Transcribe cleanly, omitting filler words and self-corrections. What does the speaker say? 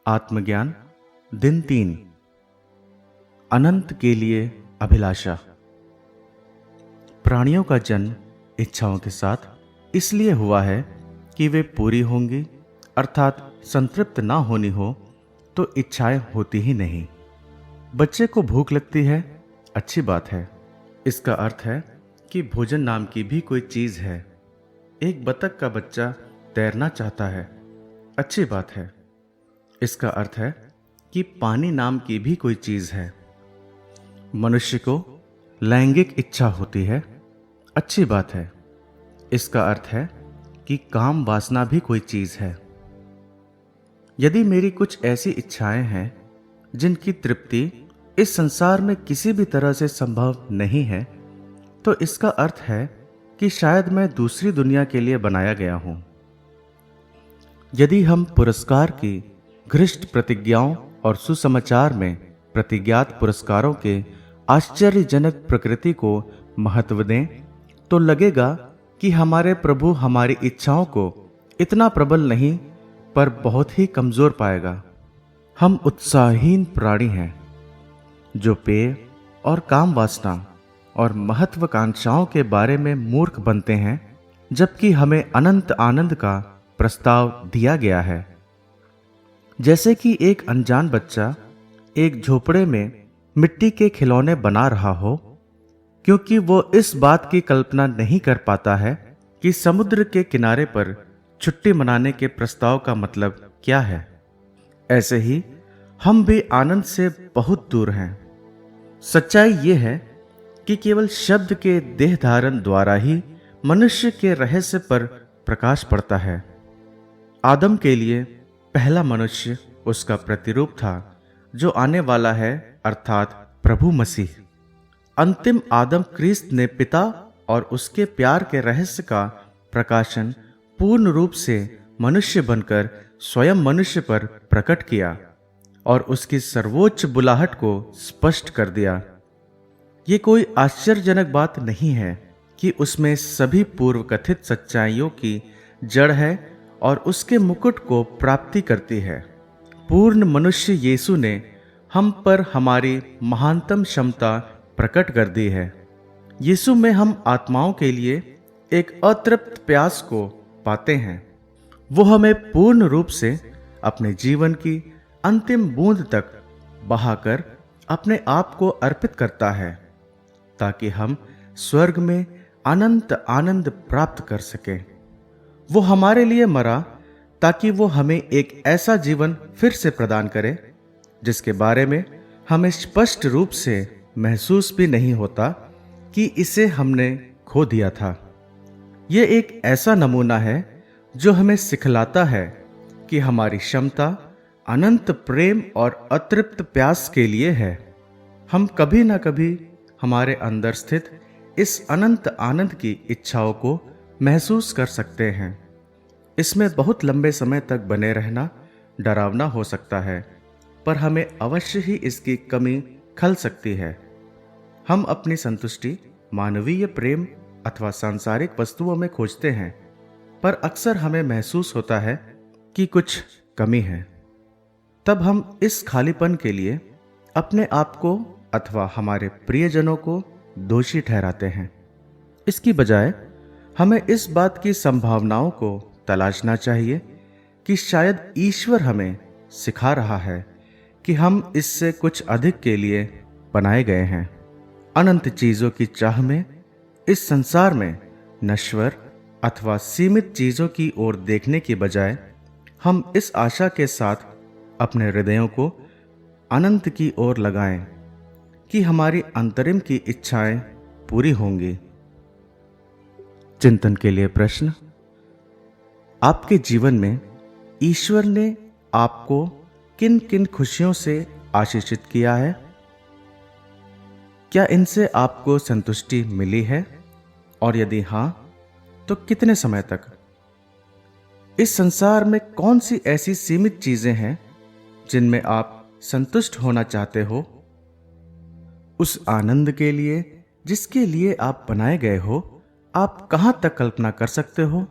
आत्मज्ञान दिन 3। अनंत के लिए अभिलाषा। प्राणियों का जन्म इच्छाओं के साथ इसलिए हुआ है कि वे पूरी होंगी, अर्थात संतृप्त ना होनी हो तो इच्छाएं होती ही नहीं। बच्चे को भूख लगती है, अच्छी बात है। इसका अर्थ है कि भोजन नाम की भी कोई चीज है। एक बतख का बच्चा तैरना चाहता है, अच्छी बात है। इसका अर्थ है कि पानी नाम की भी कोई चीज है। मनुष्य को लैंगिक इच्छा होती है, अच्छी बात है। इसका अर्थ है कि काम वासना भी कोई चीज है। यदि मेरी कुछ ऐसी इच्छाएं हैं जिनकी तृप्ति इस संसार में किसी भी तरह से संभव नहीं है, तो इसका अर्थ है कि शायद मैं दूसरी दुनिया के लिए बनाया गया हूं। यदि हम पुरस्कार की घृष्ट प्रतिज्ञाओं और सुसमाचार में प्रतिज्ञात पुरस्कारों के आश्चर्यजनक प्रकृति को महत्व दें, तो लगेगा कि हमारे प्रभु हमारी इच्छाओं को इतना प्रबल नहीं पर बहुत ही कमजोर पाएगा। हम उत्साहहीन प्राणी हैं जो पेय और काम वासना और महत्वाकांक्षाओं के बारे में मूर्ख बनते हैं, जबकि हमें अनंत आनंद का प्रस्ताव दिया गया है। जैसे कि एक अनजान बच्चा एक झोपड़े में मिट्टी के खिलौने बना रहा हो, क्योंकि वो इस बात की कल्पना नहीं कर पाता है कि समुद्र के किनारे पर छुट्टी मनाने के प्रस्ताव का मतलब क्या है। ऐसे ही हम भी आनंद से बहुत दूर हैं। सच्चाई ये है कि केवल शब्द के देह धारण द्वारा ही मनुष्य के रहस्य पर प्रकाश पड़ता है। आदम के लिए पहला मनुष्य उसका प्रतिरूप था जो आने वाला है, अर्थात प्रभु मसीह। अंतिम आदम क्रिस्त ने पिता और उसके प्यार के रहस्य का प्रकाशन पूर्ण रूप से मनुष्य बनकर स्वयं मनुष्य पर प्रकट किया और उसकी सर्वोच्च बुलाहट को स्पष्ट कर दिया। ये कोई आश्चर्यजनक बात नहीं है कि उसमें सभी पूर्व कथित सच्चाइयों की जड़ है और उसके मुकुट को प्राप्ति करती है। पूर्ण मनुष्य यीशु ने हम पर हमारी महानतम क्षमता प्रकट कर दी है। यीशु में हम आत्माओं के लिए एक अतृप्त प्यास को पाते हैं। वो हमें पूर्ण रूप से अपने जीवन की अंतिम बूंद तक बहाकर अपने आप को अर्पित करता है, ताकि हम स्वर्ग में अनंत आनंद प्राप्त कर सकें। वो हमारे लिए मरा ताकि वो हमें एक ऐसा जीवन फिर से प्रदान करे जिसके बारे में हमें स्पष्ट रूप से महसूस भी नहीं होता कि इसे हमने खो दिया था। ये एक ऐसा नमूना है जो हमें सिखलाता है कि हमारी क्षमता अनंत प्रेम और अतृप्त प्यास के लिए है। हम कभी ना कभी हमारे अंदर स्थित इस अनंत आनंद की इच्छाओं को महसूस कर सकते हैं। इसमें बहुत लंबे समय तक बने रहना डरावना हो सकता है, पर हमें अवश्य ही इसकी कमी खल सकती है। हम अपनी संतुष्टि मानवीय प्रेम अथवा सांसारिक वस्तुओं में खोजते हैं, पर अक्सर हमें महसूस होता है कि कुछ कमी है। तब हम इस खालीपन के लिए अपने आप को अथवा हमारे प्रियजनों को दोषी ठहराते हैं। इसकी बजाय हमें इस बात की संभावनाओं को तलाशना चाहिए कि शायद ईश्वर हमें सिखा रहा है कि हम इससे कुछ अधिक के लिए बनाए गए हैं। अनंत चीजों की चाह में इस संसार में नश्वर अथवा सीमित चीजों की ओर देखने की बजाय हम इस आशा के साथ अपने हृदयों को अनंत की ओर लगाएं कि हमारी अंतरिम की इच्छाएं पूरी होंगी। चिंतन के लिए प्रश्न: आपके जीवन में ईश्वर ने आपको किन किन खुशियों से आशीषित किया है? क्या इनसे आपको संतुष्टि मिली है, और यदि हां, तो कितने समय तक? इस संसार में कौन सी ऐसी सीमित चीजें हैं जिनमें आप संतुष्ट होना चाहते हो? उस आनंद के लिए जिसके लिए आप बनाए गए हो, आप कहां तक कल्पना कर सकते हो?